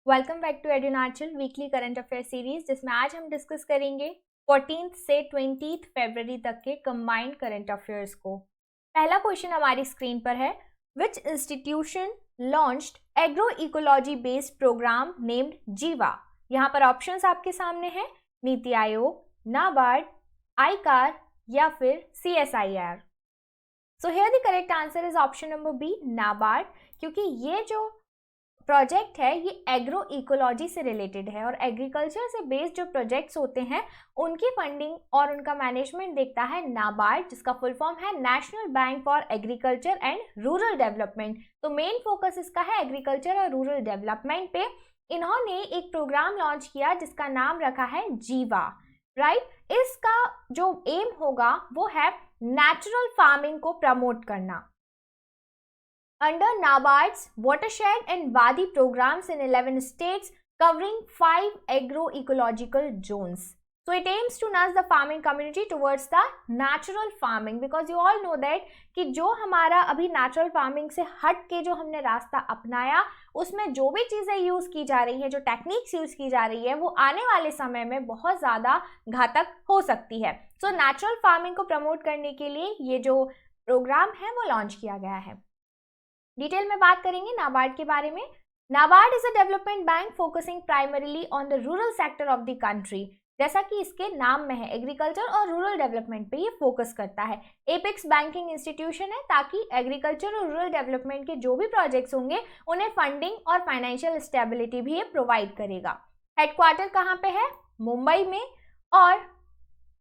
Welcome back to Edunachal weekly current affair series, जिसमें आज हम डिस्कस करेंगे 14 से 20 फरवरी तक के कंबाइंड करंट अफेयर्स को। पहला क्वेश्चन हमारी स्क्रीन पर है, which institution launched agro ecology based programme named Jiva. यहाँ पर ऑप्शंस आपके सामने हैं, नीति आयोग, नाबार्ड, आईकार या फिर CSIR। So here the correct answer is option number B, NABARD, क्योंकि ये जो प्रोजेक्ट है ये एग्रो इकोलॉजी से रिलेटेड है और एग्रीकल्चर से बेस्ड जो प्रोजेक्ट्स होते हैं उनकी फंडिंग और उनका मैनेजमेंट देखता है नाबार्ड, जिसका फुल फॉर्म है national bank for agriculture and rural development. तो मेन फोकस इसका है एग्रीकल्चर और रूरल डेवलपमेंट पे। इन्होंने एक प्रोग्राम लॉन्च किया जिसका नाम रखा है जीवा, राइट। इसका जो एम होगा वो है नेचुरल फार्मिंग को प्रमोट करना। Under NABARD's watershed and Wadi programs in 11 states covering 5 agroecological zones. So it aims to nudge the farming community towards the natural farming, because you all know that कि जो हमारा अभी natural farming से हट के जो हमने रास्ता अपनाया उसमें जो भी चीज़ें यूज़ की जा रही है, जो टेक्निक्स यूज़ की जा रही है, वो आने वाले समय में बहुत ज़्यादा घातक हो सकती है। सो नेचुरल फार्मिंग को प्रमोट करने के लिए ये जो प्रोग्राम है वो लॉन्च किया गया है। डिटेल में बात करेंगे नाबार्ड के बारे में। NABARD is a development bank focusing primarily on the rural sector of the country. जैसा कि इसके नाम में है, एग्रीकल्चर और रूरल डेवलपमेंट पे ये फोकस करता है। एपेक्स बैंकिंग इंस्टीट्यूशन है ताकि एग्रीकल्चर और रूरल डेवलपमेंट के जो भी प्रोजेक्ट्स होंगे उन्हें फंडिंग और फाइनेंशियल स्टेबिलिटी भी ये प्रोवाइड करेगा। हेडक्वार्टर कहाँ पे है? मुंबई में। और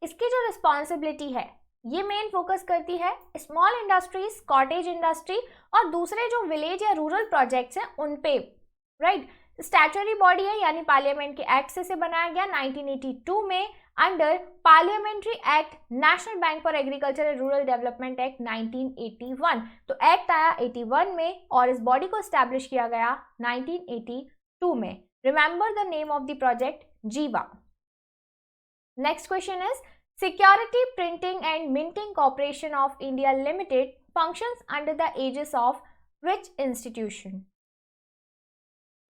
इसकी जो रिस्पॉन्सिबिलिटी है ये मेन फोकस करती है स्मॉल इंडस्ट्रीज, कॉटेज इंडस्ट्री और दूसरे जो विलेज या रूरल प्रोजेक्ट्स हैं उन पे, राइट। स्टैट्यूटरी बॉडी है, यानी पार्लियामेंट के एक्ट से इसे बनाया गया 1982 में under parliamentary act national bank for agriculture and rural development act 1981। तो एक्ट आया 81 में और इस बॉडी को स्टैब्लिश किया गया 1982 में। Remember the name of the project, Jiva. Next question is, Security Printing and Minting Corporation of India Limited functions under the aegis of which institution?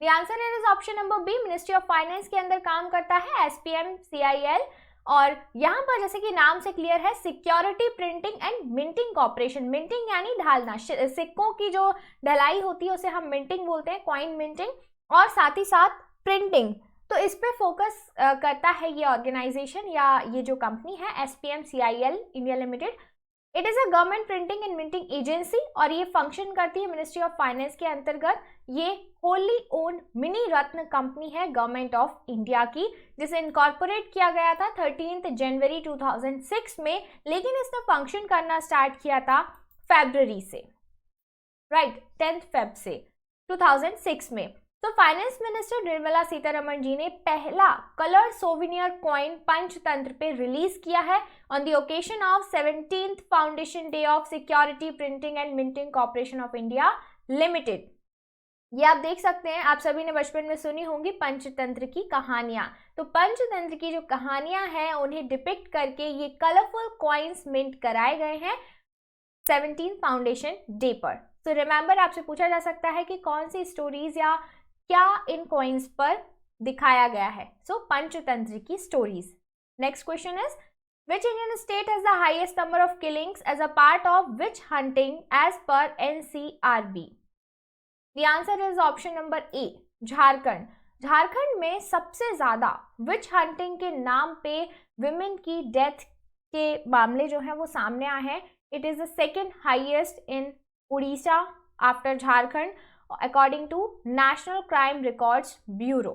The answer here is option number B, Ministry of Finance के अंदर काम करता है SPM CIL। और यहाँ पर जैसे कि नाम से क्लियर है, security printing and minting corporation. Minting यानी ढालना, सिक्कों की जो ढलाई होती है उसे हम मिंटिंग बोलते हैं, कॉइन मिंटिंग, और साथ ही साथ प्रिंटिंग। तो इस पे फोकस करता है ये ऑर्गेनाइजेशन या ये जो कंपनी है SPM CIL India limited. It is a government printing and minting agency और ये फंक्शन करती है मिनिस्ट्री ऑफ फाइनेंस के अंतर्गत। ये होली ओन्ड मिनी रत्न कंपनी है गवर्नमेंट ऑफ इंडिया की, जिसे इनकॉर्पोरेट किया गया था 13 जनवरी 2006 में, लेकिन इसने फंक्शन करना स्टार्ट किया था फरवरी से, राइट, 10 फेब से 2006 में। तो फाइनेंस मिनिस्टर निर्मला सीतारमण जी ने पहला कलर सोविनियर कॉइन पंचतंत्र पे रिलीज किया है on the occasion of 17th foundation day of security printing and minting corporation of India limited. ये आप देख सकते हैं, आप सभी ने बचपन में सुनी होंगी पंचतंत्र की कहानियां। तो पंचतंत्र की जो कहानियां हैं उन्हें डिपिक्ट करके ये कलरफुल कॉइन्स मिंट कराए गए हैं 17th फाउंडेशन डे पर। तो रिमेंबर, आपसे पूछा जा सकता है कि कौन सी स्टोरीज या क्या इन कॉइन्स पर दिखाया गया है। सो पंचतंत्र की stories. Next question is, which Indian state has the highest number of killings as a part of witch hunting as per NCRB? The answer is option number A, Jharkhand. Jharkhand में सबसे ज्यादा विच हंटिंग के नाम पे विमेन की death के मामले जो है वो सामने आए हैं। It is the second highest in Orissa after Jharkhand according to National Crime Records Bureau।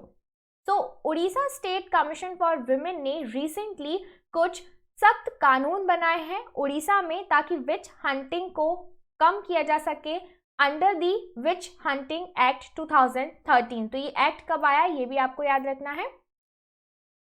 तो Orissa state commission for women ने रिसेंटली कुछ सख्त कानून बनाए हैं उड़ीसा में ताकि विच हंटिंग को कम किया जा सके under the which hunting act 2013। तो ये एक्ट कब आया ये भी आपको याद रखना है।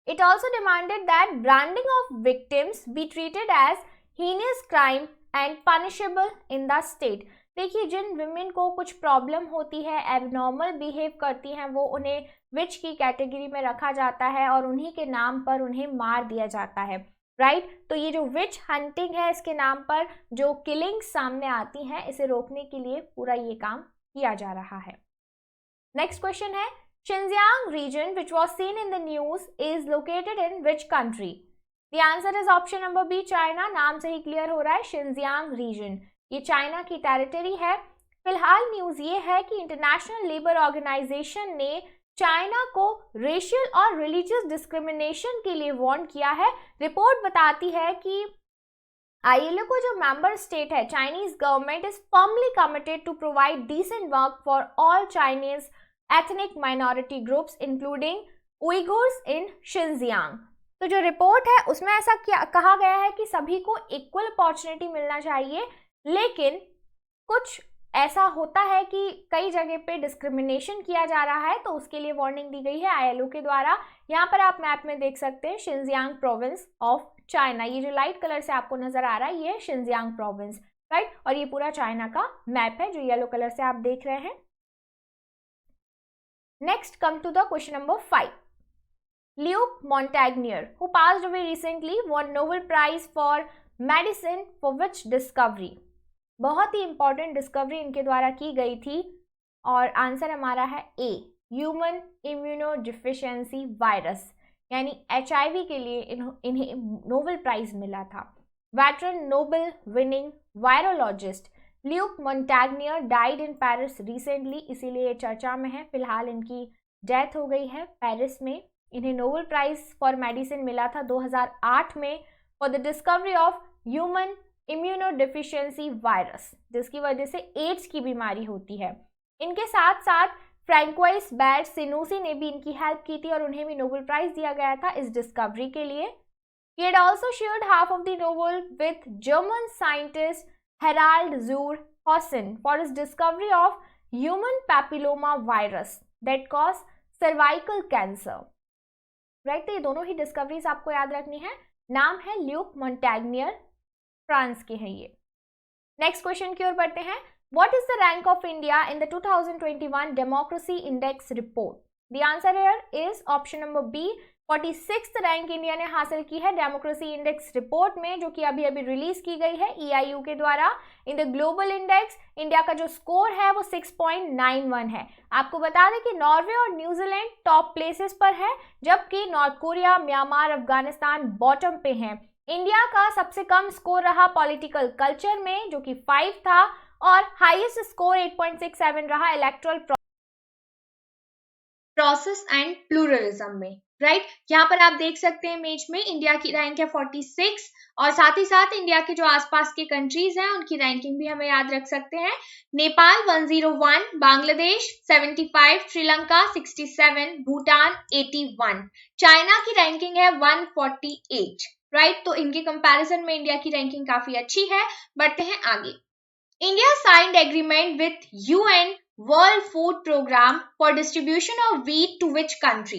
It also demanded that branding of victims be treated as heinous crime and punishable in the state। देखिए, जिन विमेन को कुछ प्रॉब्लम होती है, एबनॉर्मल बिहेव करती हैं, वो उन्हें विच की कैटेगरी में रखा जाता है और उन्हीं के नाम पर उन्हें मार दिया जाता है, राइट। तो ये जो विच हंटिंग है, इसके नाम पर जो किलिंग्स सामने आती हैं, इसे रोकने के लिए पूरा ये काम किया जा रहा है। नेक्स्ट क्वेश्चन है, Xinjiang region, which was seen in the news, is located in which country? The answer is option number B, China. नाम से ही क्लियर हो रहा है, शिंजियांग रीजन ये चाइना की टेरिटरी है। फिलहाल न्यूज ये है कि इंटरनेशनल लेबर ऑर्गेनाइजेशन ने चाइना को रेशियल और रिलीजियस डिस्क्रिमिनेशन के लिए वार्न किया है। रिपोर्ट बताती है कि ILO को जो मेंबर स्टेट है, Chinese government is firmly committed to provide decent work for all Chinese ethnic minority groups including Uyghurs in Xinjiang. तो जो रिपोर्ट है उसमें ऐसा कहा गया है कि सभी को इक्वल अपॉर्चुनिटी मिलना चाहिए, लेकिन कुछ ऐसा होता है कि कई जगह पे डिस्क्रिमिनेशन किया जा रहा है, तो उसके लिए वार्निंग दी गई है ILO के द्वारा। यहाँ पर आप मैप में देख सकते हैं शिंजियांग प्रोविंस ऑफ चाइना, ये जो लाइट कलर से आपको नजर आ रहा है ये शिंजियांग प्रोविंस, राइट। और ये पूरा चाइना का मैप है जो येलो कलर से आप देख रहे हैं। Next come to the question number 5. Luc Montagnier, who passed away recently, won Nobel Prize for Medicine for which discovery? बहुत ही इंपॉर्टेंट डिस्कवरी इनके द्वारा की गई थी और आंसर हमारा है ए, ह्यूमन इम्यूनोडिफिशियंसी वायरस, यानी HIV के लिए इन्हें नोबेल प्राइज मिला था। Veteran Nobel winning virologist Luc Montagnier died in Paris recently, इसीलिए चर्चा में है। फिलहाल इनकी डेथ हो गई है पेरिस में। इन्हें नोबेल प्राइज फॉर मेडिसिन मिला था 2008 में for the discovery of human immunodeficiency virus, जिसकी वजह से एड्स की बीमारी होती है। इनके साथ साथ फ्रैंकोइस बैट सिनूसी ने भी इनकी हेल्प की थी और उन्हें भी नोबेल प्राइज दिया गया था इस डिस्कवरी के लिए। He had also shared half of the Nobel with German scientist Harald zur Hausen for his discovery of human papilloma virus that cause cervical cancer. Right, तो ये दोनों ही डिस्कवरीज आपको याद रखनी है। नाम है ल्यूक मोंटैग्नियर, फ्रांस के हैं ये। नेक्स्ट क्वेश्चन की ओर बढ़ते हैं। What is the rank of India in the 2021 democracy index report? The answer here is option number B, 46th rank India ने हासिल की है डेमोक्रेसी इंडेक्स रिपोर्ट में, जो कि अभी अभी रिलीज की गई है EIU के द्वारा। In the global index India का जो स्कोर है वो 6.91 है। आपको बता दें कि नॉर्वे और न्यूजीलैंड टॉप प्लेसेस पर है, जबकि north Korea, Myanmar, Afghanistan bottom पे हैं। इंडिया का सबसे कम स्कोर रहा पॉलिटिकल कल्चर में, जो कि 5 था, और हाईएस्ट स्कोर 8.67 रहा इलेक्टोरल प्रोसेस एंड प्लूरलिज्म में, राइट। यहाँ पर आप देख सकते हैं इमेज में इंडिया की रैंक है 46, और साथ ही साथ इंडिया के जो आसपास के कंट्रीज हैं उनकी रैंकिंग भी हमें याद रख सकते हैं। नेपाल 101, बांग्लादेश 75, श्रीलंका 67, भूटान 81, चाइना की रैंकिंग है 148, राइट। तो इनके कंपैरिजन में इंडिया की रैंकिंग काफी अच्छी है। बढ़ते हैं आगे। India signed agreement with UN World Food Program for distribution of wheat to which country?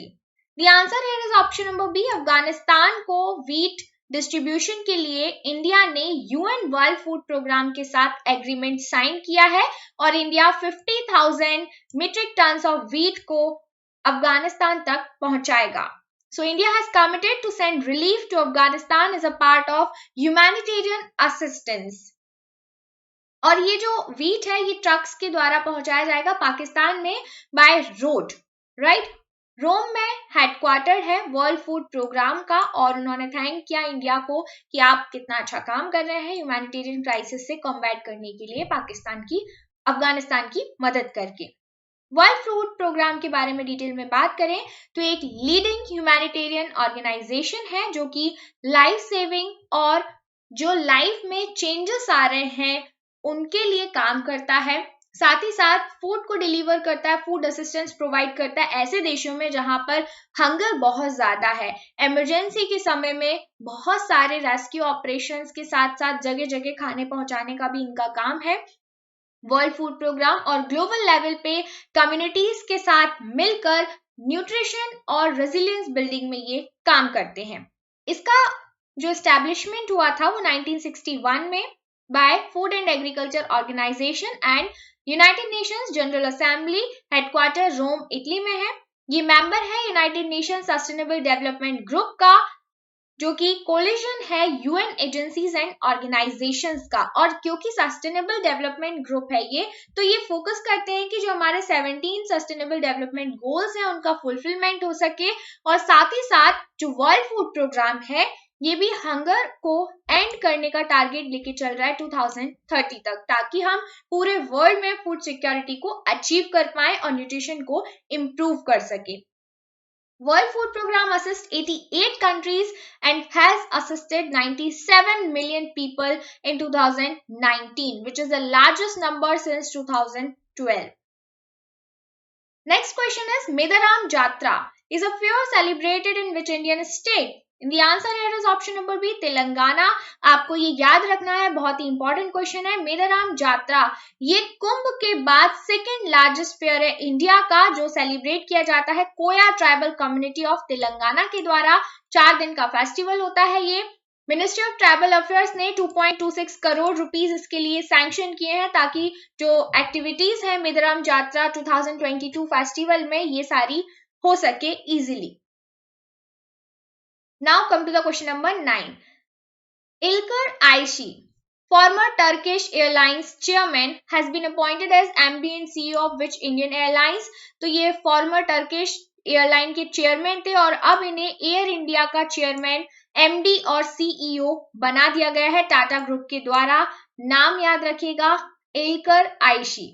The answer here is option number B, Afghanistan को wheat डिस्ट्रीब्यूशन के लिए इंडिया ने UN World Food Program के साथ एग्रीमेंट साइन किया है, और India 50,000 metric tons of wheat को अफगानिस्तान तक पहुंचाएगा। So India has committed to send relief to Afghanistan as a part of humanitarian assistance. और ये जो वीट है ये ट्रक्स के द्वारा पहुंचाया जाएगा पाकिस्तान में बाय रोड, राइट। रोम में हेडक्वार्टर है वर्ल्ड फूड प्रोग्राम का, और उन्होंने थैंक किया इंडिया को कि आप कितना अच्छा काम कर रहे हैं ह्यूमैनिटेरियन क्राइसिस से कॉम्बैट करने के लिए अफगानिस्तान की मदद करके। वर्ल्ड फूड प्रोग्राम के बारे में डिटेल में बात करें तो एक लीडिंग ह्यूमैनिटेरियन ऑर्गेनाइजेशन है जो कि लाइफ सेविंग और जो लाइफ में चेंजेस आ रहे हैं उनके लिए काम करता है। साथ ही साथ फूड को डिलीवर करता है, फूड असिस्टेंस प्रोवाइड करता है ऐसे देशों में जहां पर हंगर बहुत ज्यादा है। इमरजेंसी के समय में बहुत सारे रेस्क्यू ऑपरेशंस के साथ साथ जगह जगह खाने पहुंचाने का भी इनका काम है वर्ल्ड फूड प्रोग्राम। और ग्लोबल लेवल पे कम्युनिटीज के साथ मिलकर न्यूट्रिशन और रेजिलियंस बिल्डिंग में ये काम करते हैं। इसका जो एस्टैब्लिशमेंट हुआ था वो 1961 में by Food and Agriculture Organization and United Nations General Assembly, headquarter Rome Italy में है। ये मेंबर है United Nations Sustainable Development Group का, जो कि कोलिशन है यूएन एजेंसीज एंड ऑर्गेनाइजेशंस का, और क्योंकि सस्टेनेबल डेवलपमेंट ग्रुप है ये, तो ये फोकस करते हैं कि जो हमारे 17 सस्टेनेबल डेवलपमेंट गोल्स हैं उनका फुलफिलमेंट हो सके, और साथ ही साथ जो वर्ल्ड फूड प्रोग्राम है ये भी हंगर को एंड करने का टारगेट लेके चल रहा है 2030 तक, ताकि हम पूरे वर्ल्ड में फूड सिक्योरिटी को अचीव कर पाए और न्यूट्रिशन को इम्प्रूव कर सके। World Food Program assists 88 countries and has assisted 97 million people in 2019, which is the largest number since 2012. Next question is, Medaram Jatra is a fair celebrated in which Indian state? In the answer here is option number B, Telangana. आपको ये याद रखना है, बहुत ही important question है। मेदाराम जात्रा ये कुंभ के बाद सेकेंड लार्जेस्ट फेयर है इंडिया का, जो सेलिब्रेट किया जाता है कोया ट्राइबल कम्युनिटी ऑफ तेलंगाना के द्वारा। 4 दिन का फेस्टिवल होता है ये। मिनिस्ट्री ऑफ ट्राइबल अफेयर्स ने 2.26 करोड़ रुपीस इसके लिए सैंक्शन किए हैं, ताकि जो एक्टिविटीज है मेदाराम जात्रा 2022 फेस्टिवल में ये सारी हो सके easily. Now come to the question number 9. Ilker Ayşe, former Turkish Airlines chairman, has been appointed as MD and CEO of which Indian Airlines? तो ये former Turkish एयरलाइन के चेयरमैन थे और अब इन्हें एयर इंडिया का चेयरमैन, एमडी और CEO बना दिया गया है टाटा ग्रुप के द्वारा। नाम याद रखिएगा, Ilker Ayci.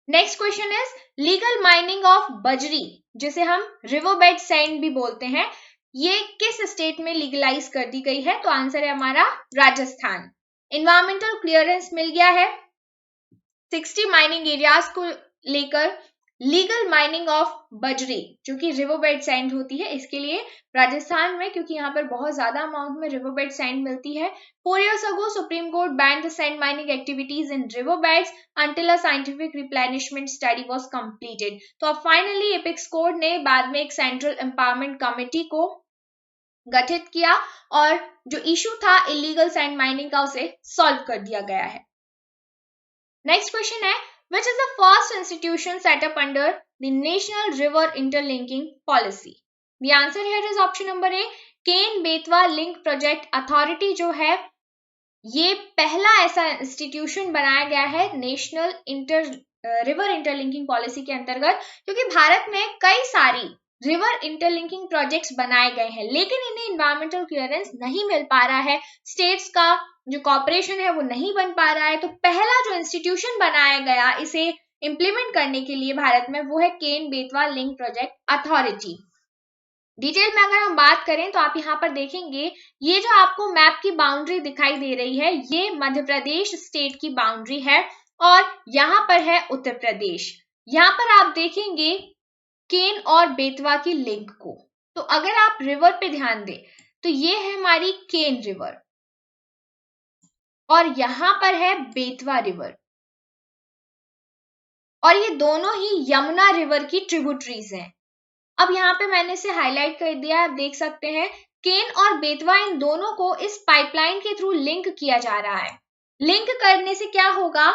Next question is, legal mining of bajri, जिसे हम रिवरबेड सैंड भी बोलते हैं, ये किस स्टेट में लीगलाइज कर दी गई है? तो आंसर है हमारा राजस्थान। एनवायरमेंटल क्लियरेंस मिल गया है 60 माइनिंग एरियाज को लेकर। लीगल माइनिंग ऑफ बजरी जो कि रिवरबेड सैंड होती है, इसके लिए राजस्थान में, क्योंकि यहाँ पर बहुत ज्यादा अमाउंट में रिवरबेड सैंड मिलती है। 4 years ago Supreme Court banned the sand mining activities in riverbeds until a scientific replenishment study was completed. तो अब फाइनली एपेक्स कोर्ट ने बाद में एक सेंट्रल एम्पावरमेंट कमेटी को गठित किया और जो इशू था इलीगल सैंड माइनिंग का, उसे सॉल्व कर दिया गया है। नेक्स्ट क्वेश्चन है, which is the first institution set up under the National River Interlinking Policy? The answer here is option number A, Ken Betwa link project authority जो है ये पहला ऐसा इंस्टीट्यूशन बनाया गया है नेशनल रिवर इंटरलिंकिंग पॉलिसी के अंतर्गत, क्योंकि भारत में कई सारी रिवर इंटरलिंकिंग प्रोजेक्ट्स बनाए गए हैं, लेकिन इन्हें एनवायरमेंटल क्लियरेंस नहीं मिल पा रहा है, स्टेट्स का जो कॉर्पोरेशन है वो नहीं बन पा रहा है। तो पहला जो इंस्टीट्यूशन बनाया गया इसे इंप्लीमेंट करने के लिए भारत में, वो है Ken Betwa link project authority. Detail में अगर हम बात करें तो आप यहाँ पर देखेंगे, ये जो आपको मैप की बाउंड्री दिखाई दे रही है, ये मध्य प्रदेश स्टेट की बाउंड्री है और यहाँ पर है उत्तर प्रदेश। यहाँ पर आप देखेंगे केन और बेतवा की लिंक को। तो अगर आप रिवर पे ध्यान दें तो ये है हमारी केन रिवर और यहां पर है बेतवा रिवर, और ये दोनों ही यमुना रिवर की ट्रिब्यूटरीज हैं। अब यहाँ पे मैंने इसे हाईलाइट कर दिया, आप देख सकते हैं केन और बेतवा, इन दोनों को इस पाइपलाइन के थ्रू लिंक किया जा रहा है। लिंक करने से क्या होगा,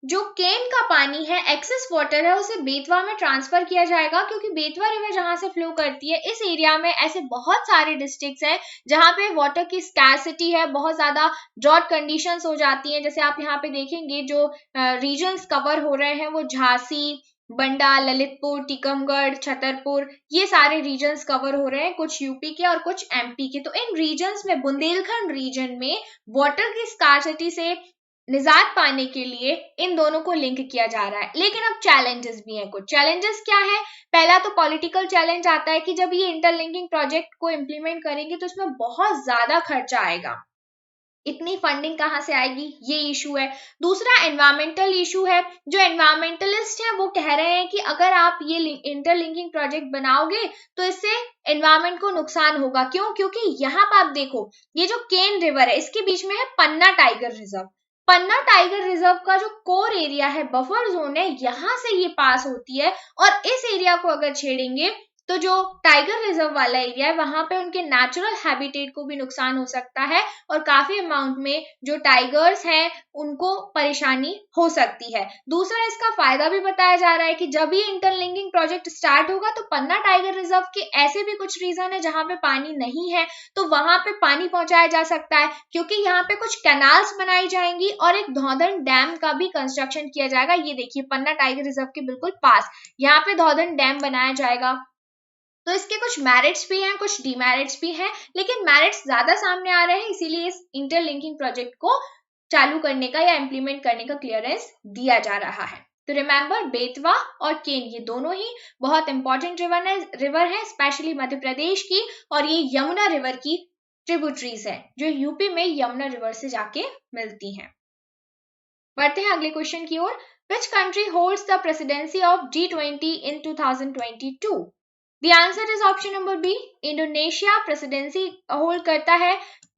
जो केन का पानी है, एक्सेस वाटर है, उसे बेतवा में ट्रांसफर किया जाएगा, क्योंकि बेतवा रिवर जहां से फ्लो करती है इस एरिया में ऐसे बहुत सारे डिस्ट्रिक्ट्स हैं जहां पे वाटर की स्कैरसिटी है, बहुत ज्यादा ड्रॉट कंडीशंस हो जाती हैं। जैसे आप यहाँ पे देखेंगे जो रीजन्स कवर हो रहे हैं वो झांसी, बंडा, ललितपुर, टीकमगढ़, छतरपुर, ये सारे रीजन्स कवर हो रहे हैं, कुछ यूपी के और कुछ एमपी के। तो इन रीजन्स में, बुंदेलखंड रीजन में वाटर की स्कार्सिटी से निजात पाने के लिए इन दोनों को लिंक किया जा रहा है। लेकिन अब चैलेंजेस भी हैं। कुछ चैलेंजेस क्या है, पहला तो पॉलिटिकल चैलेंज आता है कि जब ये इंटरलिंकिंग प्रोजेक्ट को इम्प्लीमेंट करेंगे तो इसमें बहुत ज्यादा खर्चा आएगा, इतनी फंडिंग कहाँ से आएगी, ये इशू है। दूसरा एनवायरमेंटल इशू है, जो एनवायरमेंटलिस्ट हैं वो कह रहे हैं कि अगर आप ये इंटरलिंकिंग प्रोजेक्ट बनाओगे तो इससे एनवायरमेंट को नुकसान होगा। क्यों? क्योंकि यहाँ पर आप देखो, ये जो केन रिवर है इसके बीच में है पन्ना टाइगर रिजर्व। पन्ना टाइगर रिजर्व का जो कोर एरिया है, बफर जोन है, यहां से ये पास होती है और इस एरिया को अगर छेड़ेंगे तो जो टाइगर रिजर्व वाला एरिया है वहां पे उनके नेचुरल हैबिटेट को भी नुकसान हो सकता है और काफी अमाउंट में जो टाइगर्स हैं उनको परेशानी हो सकती है। दूसरा इसका फायदा भी बताया जा रहा है कि जब ये इंटरलिंकिंग प्रोजेक्ट स्टार्ट होगा तो पन्ना टाइगर रिजर्व के ऐसे भी कुछ रीजन है जहां पे पानी नहीं है तो वहां पे पानी पहुंचाया जा सकता है, क्योंकि यहाँ पे कुछ कैनाल्स बनाई जाएंगी और एक धौधन डैम का भी कंस्ट्रक्शन किया जाएगा। ये देखिए पन्ना टाइगर रिजर्व के बिल्कुल पास यहाँ पे धौधन डैम बनाया जाएगा। तो इसके कुछ मेरिट्स भी हैं, कुछ डिमेरिट्स भी हैं, लेकिन मेरिट्स ज्यादा सामने आ रहे हैं, इसीलिए इस इंटरलिंकिंग प्रोजेक्ट को चालू करने का या इंप्लीमेंट करने का क्लियरेंस दिया जा रहा है। तो रिमेंबर बेतवा और केन ये दोनों ही बहुत इंपॉर्टेंट रिवर है स्पेशली मध्य प्रदेश की, और ये यमुना रिवर की ट्रिब्यूटरीज है जो यूपी में यमुना रिवर से जाके मिलती हैं। बढ़ते हैं अगले क्वेश्चन की ओर। Which country holds the presidency of G20 in 2022? The answer is option number B. Indonesia presidency hold करता है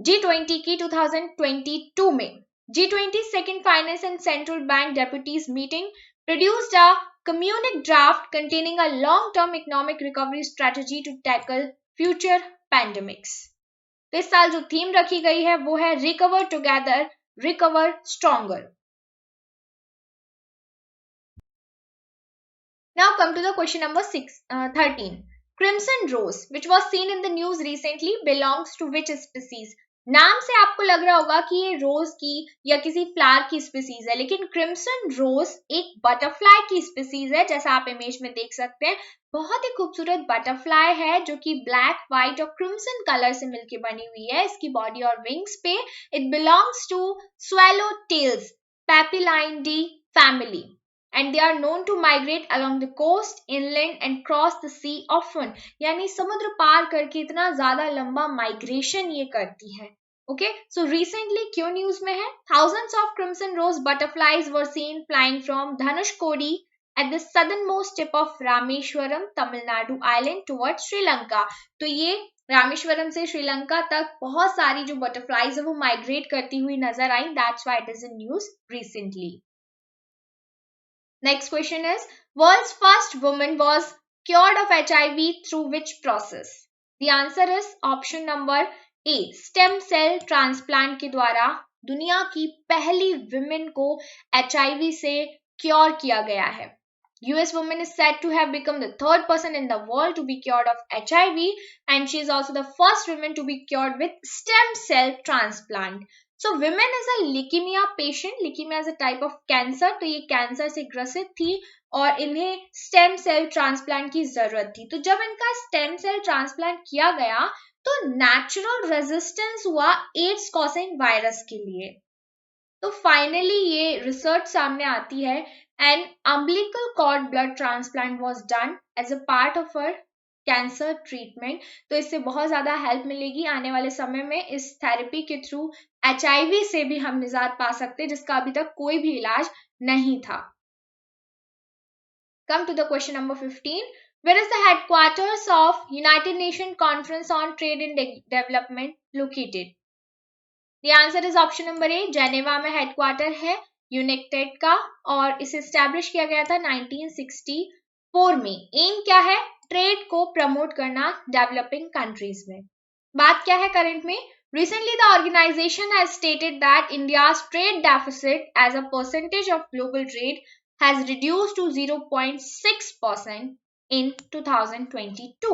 G20 की 2022 में। G20 second finance and central bank deputies meeting produced a communique draft containing a long-term economic recovery strategy to tackle future pandemics. इस साल जो theme रखी गई है वो है Recover Together, Recover Stronger. Now come to the question number 13. Crimson rose, which was seen in the news recently, belongs to which species? नाम से आपको लग रहा होगा कि ये रोज की या किसी फ्लावर की स्पीसीज है, लेकिन क्रिम्सन रोज एक बटरफ्लाई की स्पीसीज है, जैसा आप इमेज में देख सकते हैं। बहुत ही खूबसूरत बटरफ्लाई है जो कि ब्लैक, व्हाइट और क्रिम्सन कलर से मिलके बनी हुई है इसकी बॉडी और विंग्स पे। It belongs to swallowtails Papilionidae family and they are known to migrate along the coast, inland and cross the sea often. यानी समुद्र पार करके इतना ज्यादा लंबा माइग्रेशन ये करती है। Okay, so recently क्यों न्यूज में है? Thousands of crimson rose butterflies were seen flying from Dhanushkodi at the southernmost tip of Rameshwaram, Tamil Nadu island towards Sri Lanka. तो ये रामेश्वरम से श्रीलंका तक बहुत सारी जो बटरफ्लाईज है वो माइग्रेट करती हुई नजर आई। That's why it is in news recently. Next question is, world's first woman was cured of HIV through which process? The answer is option number A. Stem cell transplant के द्वारा दुनिया की पहली women को HIV से cure किया गया है। US woman is said to have become the third person in the world to be cured of HIV and she is also the first woman to be cured with stem cell transplant. So women is a leukemia patient. Leukemia is a type of cancer. तो ये cancer से ग्रसित थी और इन्हें stem cell transplant की जरूरत थी। तो जब इनका स्टेम सेल ट्रांसप्लांट किया गया तो नेचुरल रेजिस्टेंस हुआ एड्स कॉजिंग वायरस के लिए। तो फाइनली ये रिसर्च सामने आती है and umbilical cord blood transplant was done as a part of her cancer treatment. तो इससे बहुत ज्यादा हेल्प मिलेगी आने वाले समय में। इस थेरेपी के थ्रू HIV से भी हम निजात पा सकते हैं जिसका अभी तक कोई भी इलाज नहीं था। Come to the question number 15. Where is the headquarters of United Nations Conference on Trade and Development located? The answer is option number A. Geneva में हेडक्वार्टर है यूनाइटेड का और इसे एस्टैब्लिश किया गया था 1964 में। एम क्या है? ट्रेड को प्रमोट करना डेवलपिंग कंट्रीज में। बात क्या है करंट में? Recently, the organization has stated that India's trade deficit as a percentage of global trade has reduced to 0.6% in 2022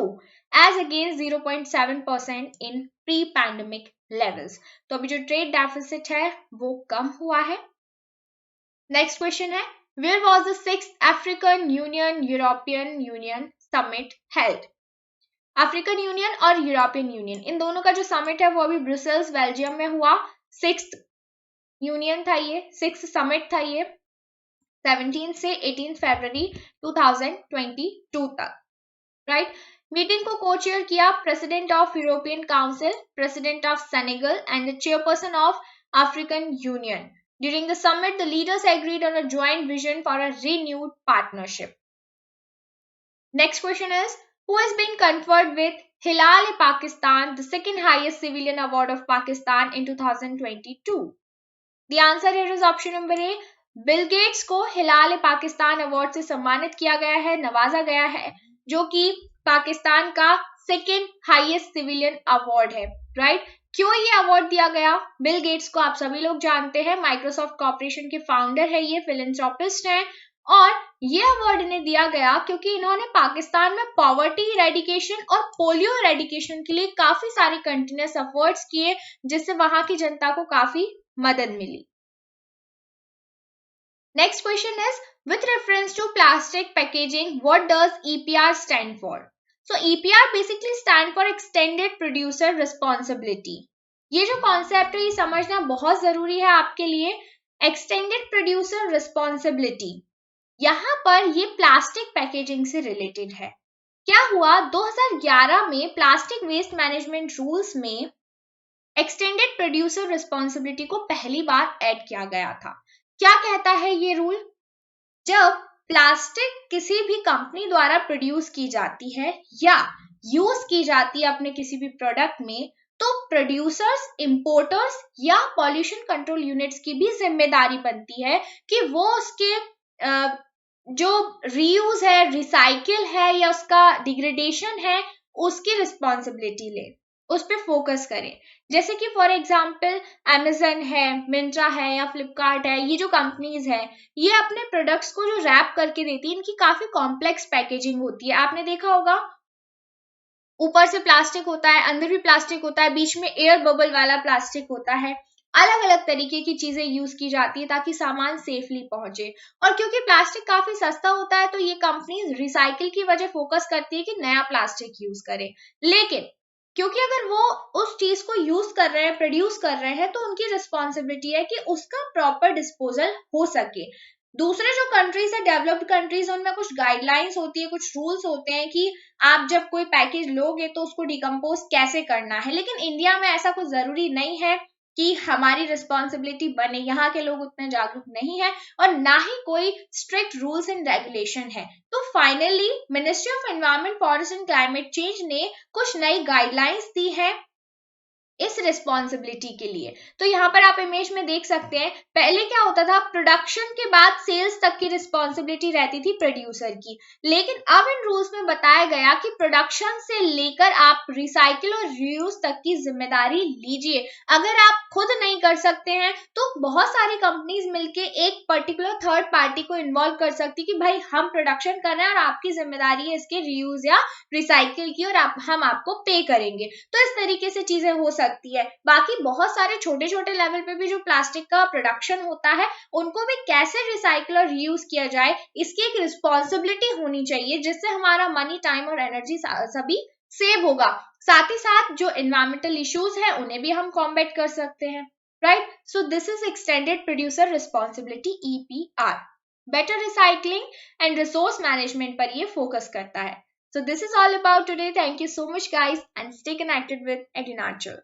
as against 0.7% in pre-pandemic levels. तो अभी जो ट्रेड डेफिसिट है वो कम हुआ है। नेक्स्ट क्वेश्चन है, where was the 6th African Union European Union Summit held? African union और European union in दोनों का जो समिट है वो अभी ब्रुसेल्स बेल्जियम में हुआ। 6th यूनियन था ये, 6th समिट था ये 17 से 18 फरवरी 2022 तक, राइट। मीटिंग को को चेयर किया president of European council, president of Senegal and the chairperson of African union. During the summit the leaders agreed on a joint vision for a renewed partnership. Next question is, who has been conferred with Hilal-e-Pakistan, the second highest civilian award of Pakistan in 2022? The answer here is option number A. Bill Gates को Hilal-e-Pakistan award से सम्मानित किया गया है, नवाजा गया है, जो कि पाकिस्तान का सेकेंड हाईएस्ट सिविलियन अवार्ड है, राइट। क्यों ये अवार्ड दिया गया? बिल गेट्स को आप सभी लोग जानते हैं, माइक्रोसॉफ्ट कॉर्पोरेशन के फाउंडर है, ये फिलैंथ्रोपिस्ट हैं, और ये अवार्ड इन्हें दिया गया क्योंकि इन्होंने पाकिस्तान में पॉवर्टी इरेडिकेशन और पोलियो इरेडिकेशन के लिए काफी सारे कंटिन्यूअस एफर्ट्स किए, जिससे वहां की जनता को काफी मदद मिली। Next question is, with reference to plastic packaging what does EPR stand for? So EPR basically stand for extended producer responsibility. ये जो कॉन्सेप्ट है ये समझना बहुत जरूरी है आपके लिए। एक्सटेंडेड प्रोड्यूसर रिस्पॉन्सिबिलिटी, यहाँ पर ये प्लास्टिक पैकेजिंग से रिलेटेड है। क्या हुआ, 2011 में प्लास्टिक वेस्ट मैनेजमेंट रूल्स में एक्सटेंडेड प्रोड्यूसर रिस्पॉन्सिबिलिटी को पहली बार ऐड किया गया था। क्या कहता है ये रूल? जब प्लास्टिक किसी भी कंपनी द्वारा प्रोड्यूस की जाती है या यूज की जाती है अपने किसी भी प्रोडक्ट में, तो प्रोड्यूसर्स, इंपोर्टर्स या पॉल्यूशन कंट्रोल यूनिट्स की भी जिम्मेदारी बनती है कि वो उसके जो रीयूज है, रिसाइकिल है या उसका डिग्रेडेशन है, उसकी रिस्पॉन्सिबिलिटी ले, उस पर फोकस करें। जैसे कि फॉर एग्जाम्पल अमेजन है, मिंत्रा है या फ्लिपकार्ट है, ये जो कंपनीज है ये अपने प्रोडक्ट्स को जो रैप करके देती है, इनकी काफी कॉम्प्लेक्स पैकेजिंग होती है। आपने देखा होगा ऊपर से प्लास्टिक होता है, अंदर भी प्लास्टिक होता है, बीच में एयर बबल वाला प्लास्टिक होता है, अलग अलग तरीके की चीजें यूज की जाती है ताकि सामान सेफली पहुंचे। और क्योंकि प्लास्टिक काफी सस्ता होता है तो ये कंपनी रिसाइकिल की वजह फोकस करती है कि नया प्लास्टिक यूज करें। लेकिन क्योंकि अगर वो उस चीज को यूज कर रहे हैं, प्रोड्यूस कर रहे हैं, तो उनकी रिस्पॉन्सिबिलिटी है कि उसका प्रॉपर डिस्पोजल हो सके। दूसरे जो कंट्रीज है, डेवलप्ड कंट्रीज, उनमें कुछ गाइडलाइंस होती है, कुछ रूल्स होते हैं कि आप जब कोई पैकेज लोगे तो उसको डिकम्पोज कैसे करना है। लेकिन इंडिया में ऐसा कुछ जरूरी नहीं है कि हमारी रिस्पॉन्सिबिलिटी बने, यहाँ के लोग उतने जागरूक नहीं है और ना ही कोई स्ट्रिक्ट रूल्स एंड रेगुलेशन है। तो finally ministry of environment, forest and climate change ने कुछ नई गाइडलाइंस दी है इस रिस्पॉन्सिबिलिटी के लिए। तो यहाँ पर आप इमेज में देख सकते हैं, पहले क्या होता था, प्रोडक्शन के बाद सेल्स तक की रिस्पॉन्सिबिलिटी रहती थी प्रोड्यूसर की, लेकिन अब इन रूल्स में बताया गया कि प्रोडक्शन से लेकर आप रिसाइकिल और रीयूज तक की जिम्मेदारी लीजिए। अगर आप खुद नहीं कर सकते हैं तो बहुत सारी कंपनीज मिलके एक पर्टिकुलर थर्ड पार्टी को इन्वॉल्व कर सकती कि भाई हम प्रोडक्शन कर रहे हैं और आपकी जिम्मेदारी है इसके रीयूज या रिसाइकिल की, और हम आपको पे करेंगे। तो इस तरीके से चीजें हो सकती है। बाकी बहुत सारे छोटे छोटे लेवल पे भी जो प्लास्टिक का प्रोडक्शन होता है उनको भी कैसे रिसाइकिल और रीयूज किया जाए, इसकी एक रिस्पॉन्सिबिलिटी होनी चाहिए, जिससे हमारा मनी, टाइम और एनर्जी सभी सेव होगा। साथ ही साथ जो एनवायरमेंटल इश्यूज है उन्हें भी हम कॉम्बैट कर सकते हैं, right. So this is extended producer responsibility EPR। Better recycling and resource management पर ये फोकस करता है। So this is all about today. Thank you so much guys and stay connected with EduNatural.